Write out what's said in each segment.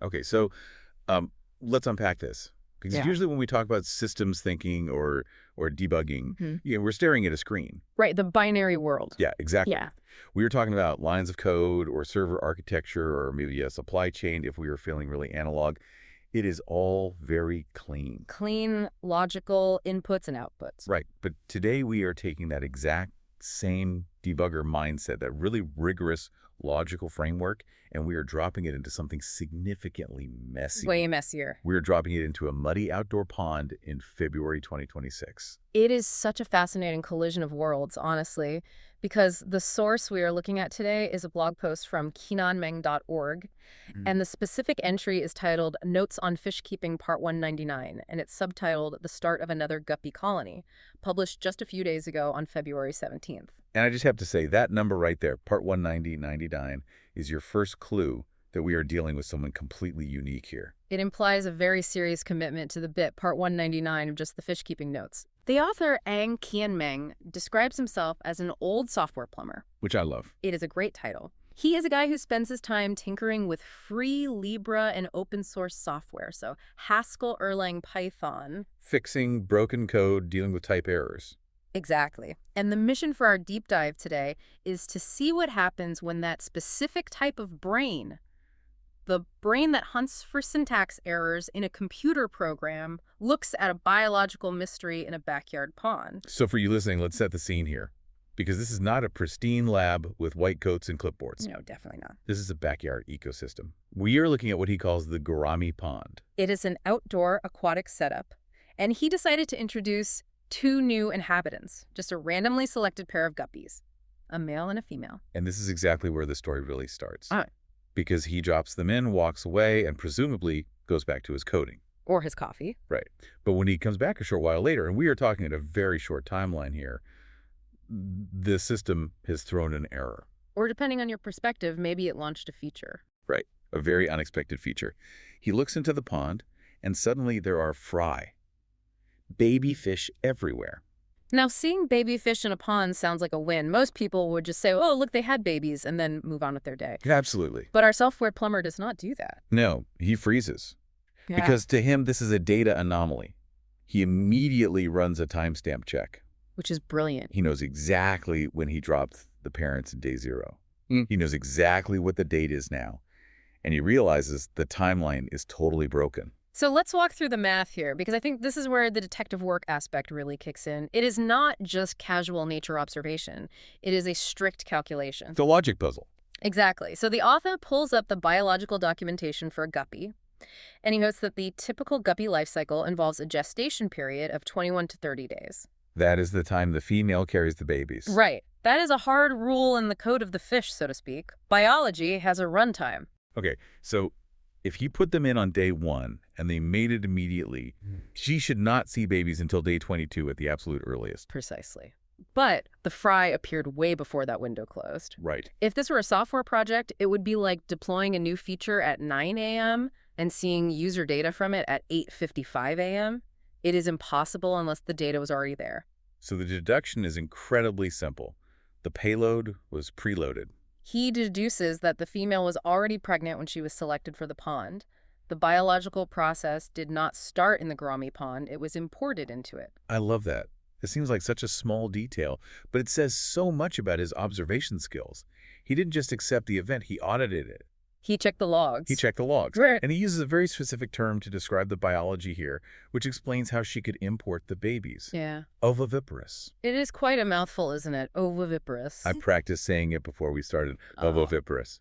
Okay, so let's unpack this. Because Yeah. usually when we talk about systems thinking or debugging, we're staring at a screen. Right, the binary world. Yeah, exactly. Yeah. We were talking about lines of code or server architecture or maybe a supply chain if we were feeling really analog. It is all very clean. Clean, logical inputs and outputs. Right. But today we are taking that exact same debugger mindset, that really rigorous logical framework, and we are dropping it into something significantly messy. Way messier. We are dropping it into a muddy outdoor pond in February 2026. It is such a fascinating collision of worlds, honestly, because the source we are looking at today is a blog post from kinanmeng.org, and the specific entry is titled Notes on Fishkeeping Part 199, and it's subtitled The Start of Another Guppy Colony, published just a few days ago on February 17th. And I just have to say, that number right there, Part 199, is your first clue that we are dealing with someone completely unique here. It implies a very serious commitment to the bit Part 199 of just the fishkeeping notes. The author, Ang Kian-meng, describes himself as an old software plumber. Which I love. It is a great title. He is a guy who spends his time tinkering with free Libra and open source software, so Haskell, Erlang, Python. Fixing broken code, dealing with type errors. Exactly. And the mission for our deep dive today is to see what happens when that specific type of brain, the brain that hunts for syntax errors in a computer program, looks at a biological mystery in a backyard pond. So for you listening, let's set the scene here. Because this is not a pristine lab with white coats and clipboards. No, definitely not. This is a backyard ecosystem. We are looking at what he calls the Guppy pond. It is an outdoor aquatic setup, and he decided to introduce 2 new inhabitants, just a randomly selected pair of guppies, a male and a female. And this is exactly where the story really starts. Ah. Because he drops them in, walks away, and presumably goes back to his coding. Or his coffee. Right. But when he comes back a short while later, and we are talking at a very short timeline here, the system has thrown an error. Or depending on your perspective, maybe it launched a feature. Right. A very unexpected feature. He looks into the pond, and suddenly there are fry. Baby fish everywhere. Now, seeing baby fish in a pond sounds like a win. Most people would just say, oh, look, they had babies, and then move on with their day. Absolutely. But our software plumber does not do that. No, he freezes. Yeah. Because to him, this is a data anomaly. He immediately runs a timestamp check. Which is brilliant. He knows exactly when he dropped the parents in day 0. He knows exactly what the date is now. And he realizes the timeline is totally broken. So let's walk through the math here, because I think this is where the detective work aspect really kicks in. It is not just casual nature observation. It is a strict calculation. It's a logic puzzle. Exactly. So the author pulls up the biological documentation for a guppy, and he notes that the typical guppy life cycle involves a gestation period of 21 to 30 days. That is the time the female carries the babies. Right. That is a hard rule in the code of the fish, so to speak. Biology has a runtime. Okay, so if he put them in on day 1 and they mated immediately, she should not see babies until day 22 at the absolute earliest. Precisely. But the fry appeared way before that window closed. Right. If this were a software project, it would be like deploying a new feature at 9 a.m. and seeing user data from it at 8:55 a.m. It is impossible unless the data was already there. So the deduction is incredibly simple. The payload was preloaded. He deduces that the female was already pregnant when she was selected for the pond. The biological process did not start in the Guppy pond. It was imported into it. I love that. It seems like such a small detail, but it says so much about his observation skills. He didn't just accept the event, he audited it. He checked the logs. He checked the logs. Right. And he uses a very specific term to describe the biology here, which explains how she could import the babies. Yeah. Ovoviparous. It is quite a mouthful, isn't it? Ovoviparous. I practiced saying it before we started. Ovoviparous.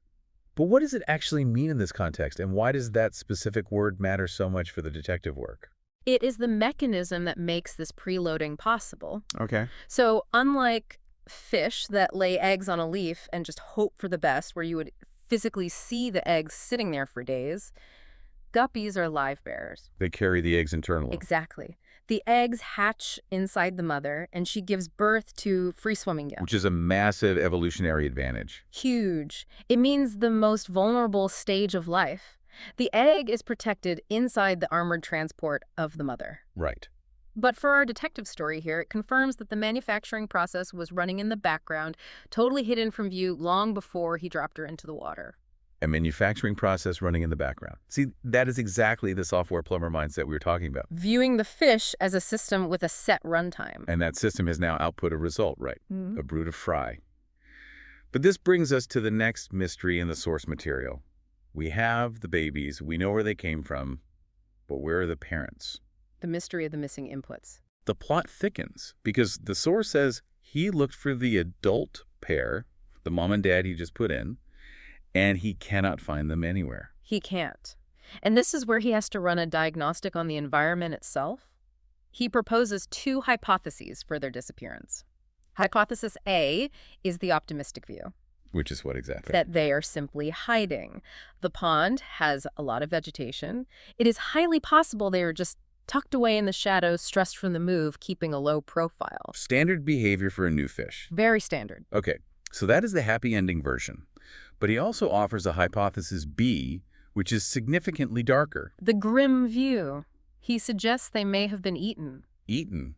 But what does it actually mean in this context, and why does that specific word matter so much for the detective work? It is the mechanism that makes this preloading possible. Okay. So unlike fish that lay eggs on a leaf and just hope for the best, where you would physically see the eggs sitting there for days, guppies are live bearers. They carry the eggs internally. Exactly. The eggs hatch inside the mother, and she gives birth to free-swimming young. Which is a massive evolutionary advantage. Huge. It means the most vulnerable stage of life. The egg is protected inside the armored transport of the mother. Right. But for our detective story here, it confirms that the manufacturing process was running in the background, totally hidden from view long before he dropped her into the water. A manufacturing process running in the background. See, that is exactly the software plumber mindset we were talking about. Viewing the fish as a system with a set runtime. And that system has now output a result, right? Mm-hmm. A brood of fry. But this brings us to the next mystery in the source material. We have the babies, we know where they came from, but where are the parents? The mystery of the missing inputs. The plot thickens because the source says he looked for the adult pair, the mom and dad he just put in, and he cannot find them anywhere. He can't. And this is where he has to run a diagnostic on the environment itself. He proposes 2 hypotheses for their disappearance. Hypothesis A is the optimistic view. Which is what exactly? That they are simply hiding. The pond has a lot of vegetation. It is highly possible they are just tucked away in the shadows, stressed from the move, keeping a low profile. Standard behavior for a new fish. Very standard. Okay, so that is the happy ending version. But he also offers a hypothesis B, which is significantly darker. The grim view. He suggests they may have been eaten. Eaten?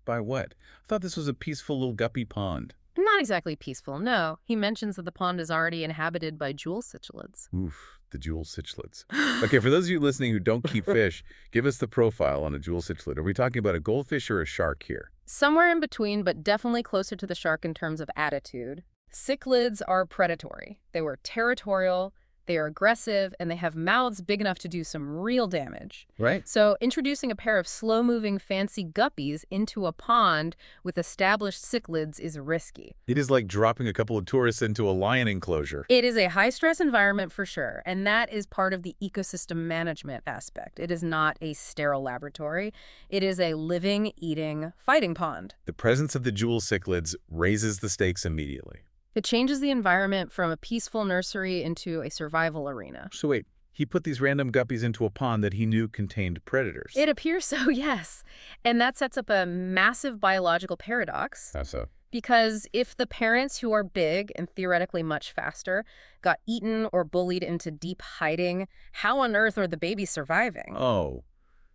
By what? I thought this was a peaceful little guppy pond. Not exactly peaceful, no. He mentions that the pond is already inhabited by jewel cichlids. Oof, the jewel cichlids. Okay, for those of you listening who don't keep fish, give us the profile on a jewel cichlid. Are we talking about a goldfish or a shark here? Somewhere in between, but definitely closer to the shark in terms of attitude. Cichlids are predatory. They were territorial, they are aggressive, and they have mouths big enough to do some real damage. Right. So introducing a pair of slow-moving fancy guppies into a pond with established cichlids is risky. It is like dropping a couple of tourists into a lion enclosure. It is a high-stress environment for sure, and that is part of the ecosystem management aspect. It is not a sterile laboratory. It is a living, eating, fighting pond. The presence of the jewel cichlids raises the stakes immediately. It changes the environment from a peaceful nursery into a survival arena. So wait, he put these random guppies into a pond that he knew contained predators. It appears so, yes. And that sets up a massive biological paradox. How so? Because if the parents, who are big and theoretically much faster, got eaten or bullied into deep hiding, how on earth are the babies surviving? Oh,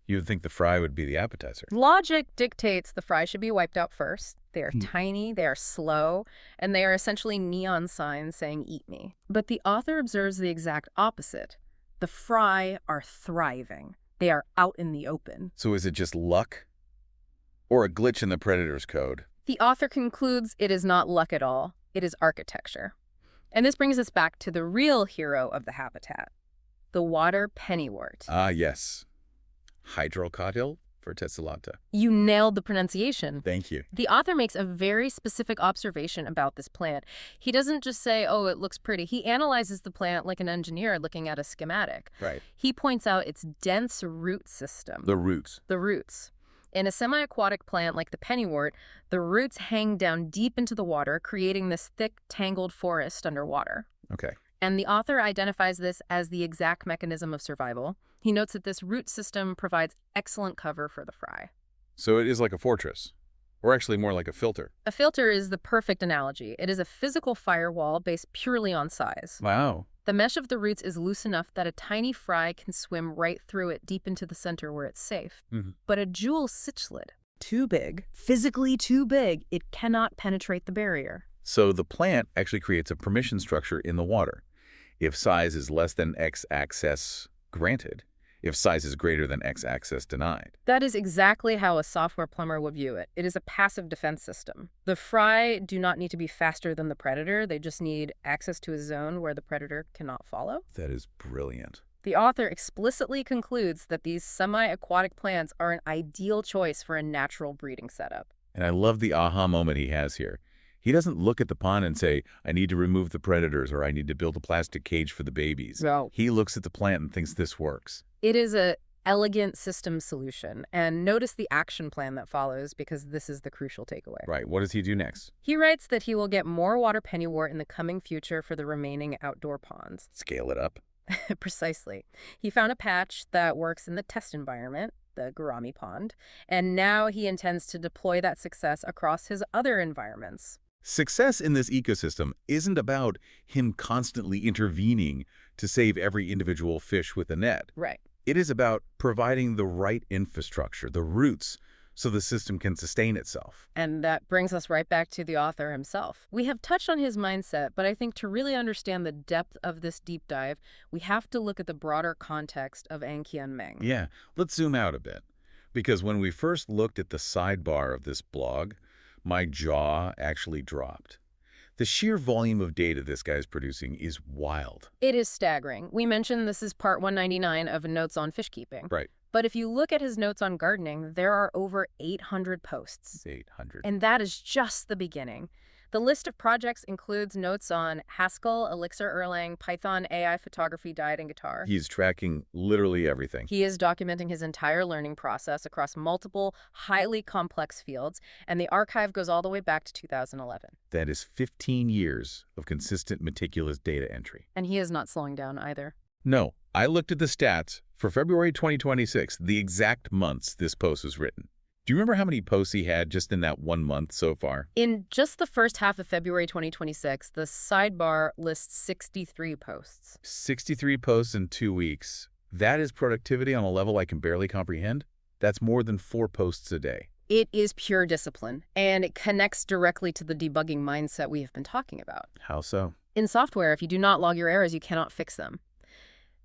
you would think the fry would be the appetizer. Logic dictates the fry should be wiped out first. They are tiny, they are slow, and they are essentially neon signs saying, "Eat me." But the author observes the exact opposite. The fry are thriving. They are out in the open. So is it just luck? Or a glitch in the predator's code? The author concludes it is not luck at all. It is architecture. And this brings us back to the real hero of the habitat, the water pennywort. Ah, yes. Hydrocotyle verticillata. You nailed the pronunciation. Thank you. The author makes a very specific observation about this plant. He doesn't just say, oh, it looks pretty. He analyzes the plant like an engineer looking at a schematic. Right. He points out its dense root system. The roots. The roots. In a semi-aquatic plant like the pennywort, the roots hang down deep into the water, creating this thick, tangled forest underwater. Okay. And the author identifies this as the exact mechanism of survival. He notes that this root system provides excellent cover for the fry. So it is like a fortress, or actually more like a filter. A filter is the perfect analogy. It is a physical firewall based purely on size. Wow. The mesh of the roots is loose enough that a tiny fry can swim right through it deep into the center where it's safe. But a jewel cichlid, too big, physically too big, it cannot penetrate the barrier. So the plant actually creates a permission structure in the water. If size is less than X access granted, if size is greater than X access denied. That is exactly how a software plumber would view it. It is a passive defense system. The fry do not need to be faster than the predator. They just need access to a zone where the predator cannot follow. That is brilliant. The author explicitly concludes that these semi-aquatic plants are an ideal choice for a natural breeding setup. And I love the aha moment he has here. He doesn't look at the pond and say, I need to remove the predators or I need to build a plastic cage for the babies. No. He looks at the plant and thinks this works. It is an elegant system solution. And notice the action plan that follows, because this is the crucial takeaway. Right. What does he do next? He writes that he will get more water pennywort in the coming future for the remaining outdoor ponds. Scale it up. Precisely. He found a patch that works in the test environment, the Gourami pond, and now he intends to deploy that success across his other environments. Success in this ecosystem isn't about him constantly intervening to save every individual fish with a net. Right. It is about providing the right infrastructure, the roots, so the system can sustain itself. And that brings us right back to the author himself. We have touched on his mindset, but I think to really understand the depth of this deep dive, we have to look at the broader context of Meng. Yeah, let's zoom out a bit. Because when we first looked at the sidebar of this blog, my jaw actually dropped. The sheer volume of data this guy's producing is wild. It is staggering. We mentioned this is part 199 of Notes on Fishkeeping. Right. But if you look at his notes on gardening, there are over 800 posts. 800. And that is just the beginning. The list of projects includes notes on Haskell, Elixir Erlang, Python, AI photography, diet, and guitar. He's tracking literally everything. He is documenting his entire learning process across multiple, highly complex fields, and the archive goes all the way back to 2011. That is 15 years of consistent, meticulous data entry. And he is not slowing down either. No, I looked at the stats for February 2026, the exact months this post was written. Do you remember how many posts he had just in that 1 month so far? In just the first half of February 2026, the sidebar lists 63 posts. 63 posts in 2 weeks. That is productivity on a level I can barely comprehend. That's more than 4 posts a day. It is pure discipline, and it connects directly to the debugging mindset we have been talking about. How so? In software, if you do not log your errors, you cannot fix them.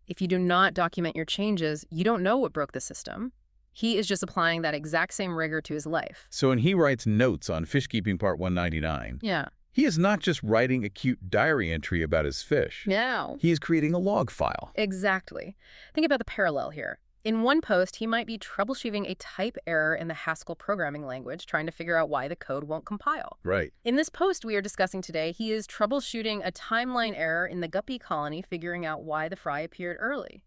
If you do not document your changes, you don't know what broke the system. He is just applying that exact same rigor to his life. So when he writes notes on Fishkeeping Part 199, Yeah. he is not just writing a cute diary entry about his fish. No. He is creating a log file. Exactly. Think about the parallel here. In one post, he might be troubleshooting a type error in the Haskell programming language, trying to figure out why the code won't compile. Right. In this post we are discussing today, he is troubleshooting a timeline error in the Guppy colony, figuring out why the fry appeared early.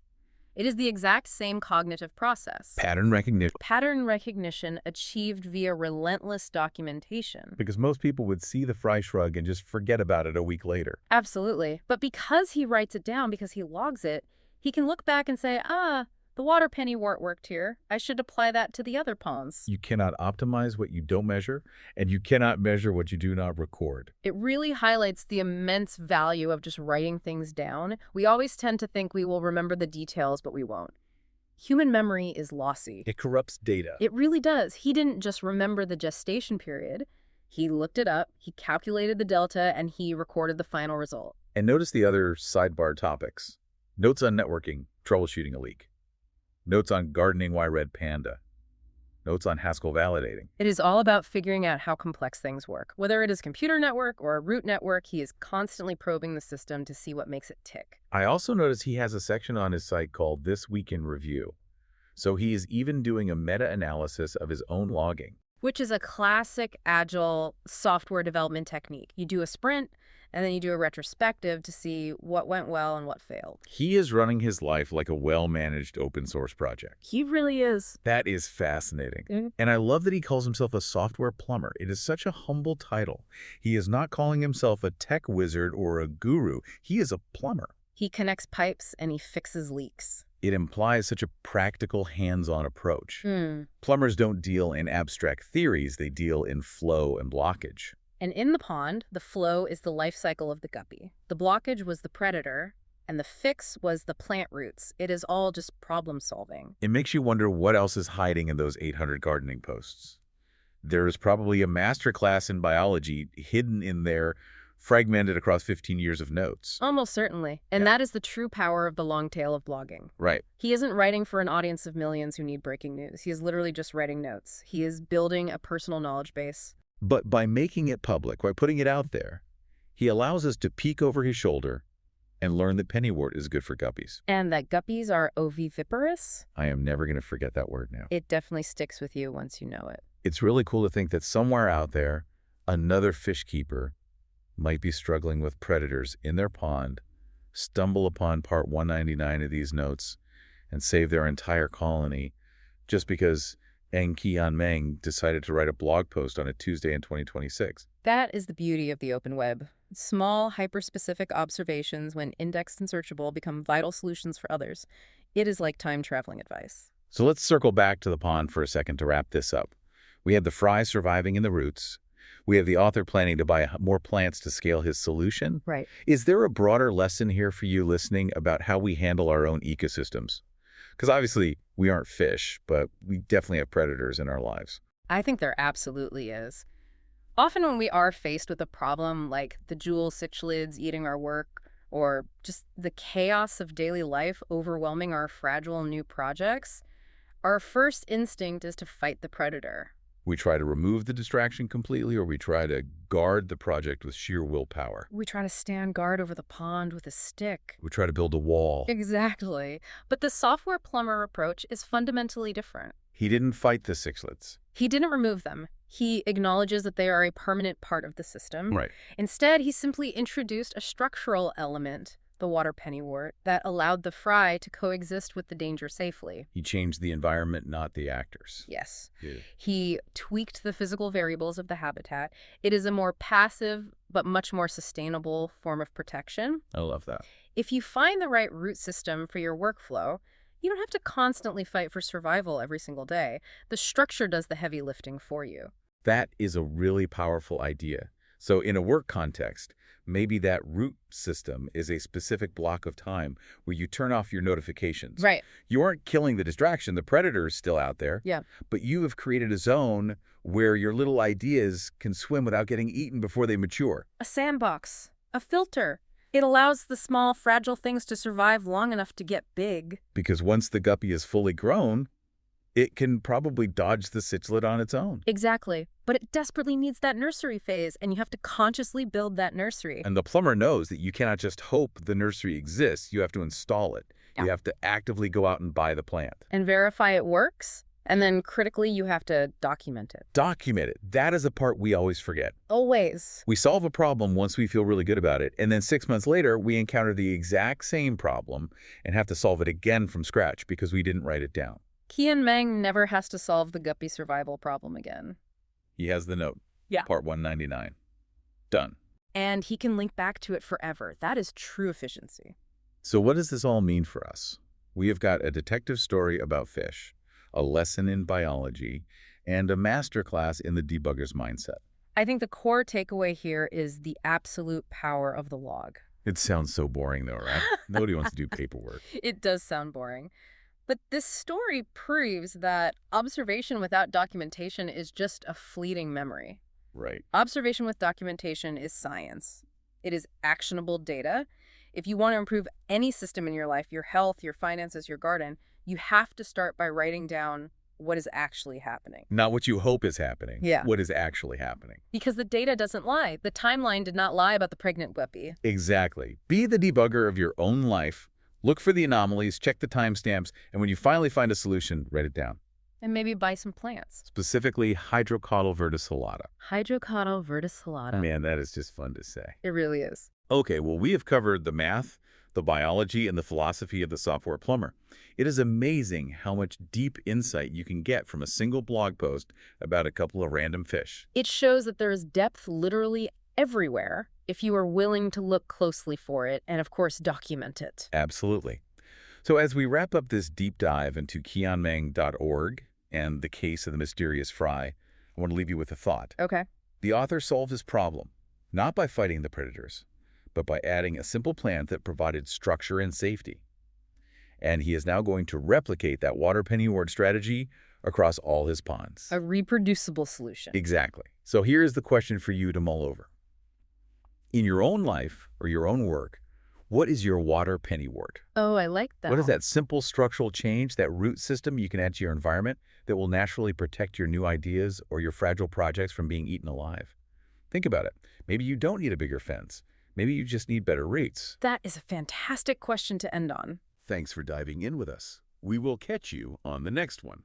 It is the exact same cognitive process. Pattern recognition. Pattern recognition achieved via relentless documentation. Because most people would see the fry shrug and just forget about it a week later. Absolutely. But because he writes it down, because he logs it, he can look back and say, the Water Pennywort worked here. I should apply that to the other ponds. You cannot optimize what you don't measure, and you cannot measure what you do not record. It really highlights the immense value of just writing things down. We always tend to think we will remember the details, but we won't. Human memory is lossy. It corrupts data. It really does. He didn't just remember the gestation period. He looked it up, he calculated the delta, and he recorded the final result. And notice the other sidebar topics. Notes on networking, troubleshooting a leak. Notes on gardening why red panda. Notes on Haskell validating. It is all about figuring out how complex things work. Whether it is computer network or a root network, he is constantly probing the system to see what makes it tick. I also noticed he has a section on his site called This Week in Review. So he is even doing a meta-analysis of his own logging. Which is a classic agile software development technique. You do a sprint, and then you do a retrospective to see what went well and what failed. He is running his life like a well-managed open source project. He really is. That is fascinating. And I love that he calls himself a software plumber. It is such a humble title. He is not calling himself a tech wizard or a guru. He is a plumber. He connects pipes and he fixes leaks. It implies such a practical, hands-on approach. Plumbers don't deal in abstract theories. They deal in flow and blockage. And in the pond, the flow is the life cycle of the guppy. The blockage was the predator, and the fix was the plant roots. It is all just problem solving. It makes you wonder what else is hiding in those 800 gardening posts. There is probably a masterclass in biology hidden in there, fragmented across 15 years of notes. Almost certainly. And that is the true power of the long tail of blogging. Right. He isn't writing for an audience of millions who need breaking news. He is literally just writing notes. He is building a personal knowledge base. But by making it public, by putting it out there, he allows us to peek over his shoulder and learn that pennywort is good for guppies. And that guppies are oviviparous? I am never going to forget that word now. It definitely sticks with you once you know it. It's really cool to think that somewhere out there, another fish keeper might be struggling with predators in their pond, stumble upon part 199 of these notes, and save their entire colony just because Meng decided to write a blog post on a Tuesday in 2026. That is the beauty of the open web. Small, hyper-specific observations, when indexed and searchable, become vital solutions for others. It is like time-traveling advice. So let's circle back to the pond for a second to wrap this up. We have the fry surviving in the roots. We have the author planning to buy more plants to scale his solution. Right. Is there a broader lesson here for you listening about how we handle our own ecosystems? Because obviously we aren't fish, but we definitely have predators in our lives. I think there absolutely is. Often when we are faced with a problem like the jewel cichlids eating our work, or just the chaos of daily life overwhelming our fragile new projects, our first instinct is to fight the predator. We try to remove the distraction completely, or we try to guard the project with sheer willpower. We try to stand guard over the pond with a stick. We try to build a wall. Exactly. But the software plumber approach is fundamentally different. He didn't fight the cichlids. He didn't remove them. He acknowledges that they are a permanent part of the system. Right. Instead, he simply introduced a structural element, the Water Pennywort, that allowed the fry to coexist with the danger safely. He changed the environment, not the actors. Yes. Yeah. He tweaked the physical variables of the habitat. It is a more passive, but much more sustainable form of protection. I love that. If you find the right root system for your workflow, you don't have to constantly fight for survival every single day. The structure does the heavy lifting for you. That is a really powerful idea. So in a work context, maybe that root system is a specific block of time where you turn off your notifications. Right. You aren't killing the distraction. The predator is still out there. Yeah. But you have created a zone where your little ideas can swim without getting eaten before they mature. A sandbox. A filter. It allows the small, fragile things to survive long enough to get big. Because once the guppy is fully grown, it can probably dodge the cichlit on its own. Exactly. But it desperately needs that nursery phase, and you have to consciously build that nursery. And the plumber knows that you cannot just hope the nursery exists. You have to install it. Yeah. You have to actively go out and buy the plant. And verify it works. And then critically, you have to document it. Document it. That is a part we always forget. Always. We solve a problem once we feel really good about it, and then 6 months later, we encounter the exact same problem and have to solve it again from scratch because we didn't write it down. Qian Meng never has to solve the guppy survival problem again. He has the note. Yeah. Part 199. Done. And he can link back to it forever. That is true efficiency. So what does this all mean for us? We have got a detective story about fish, a lesson in biology, and a masterclass in the debugger's mindset. I think the core takeaway here is the absolute power of the log. It sounds so boring though, right? Nobody wants to do paperwork. It does sound boring. But this story proves that observation without documentation is just a fleeting memory. Right. Observation with documentation is science. It is actionable data. If you want to improve any system in your life, your health, your finances, your garden, you have to start by writing down what is actually happening. Not what you hope is happening. Yeah. What is actually happening. Because the data doesn't lie. The timeline did not lie about the pregnant guppy. Exactly. Be the debugger of your own life. Look for the anomalies, check the timestamps, and when you finally find a solution, write it down. And maybe buy some plants. Specifically, Hydrocotyl verticillata. Hydrocotyl verticillata. Man, that is just fun to say. It really is. Okay, well, we have covered the math, the biology, and the philosophy of the software plumber. It is amazing how much deep insight you can get from a single blog post about a couple of random fish. It shows that there is depth literally everywhere if you are willing to look closely for it and, of course, document it. Absolutely. So as we wrap up this deep dive into qianmeng.org and the case of the mysterious fry, I want to leave you with a thought. Okay. The author solved his problem, not by fighting the predators, but by adding a simple plant that provided structure and safety. And he is now going to replicate that Water Pennywort strategy across all his ponds. A reproducible solution. Exactly. So here is the question for you to mull over. In your own life or your own work, what is your Water Pennywort? Oh, I like that. What is that simple structural change, that root system you can add to your environment that will naturally protect your new ideas or your fragile projects from being eaten alive? Think about it. Maybe you don't need a bigger fence. Maybe you just need better roots. That is a fantastic question to end on. Thanks for diving in with us. We will catch you on the next one.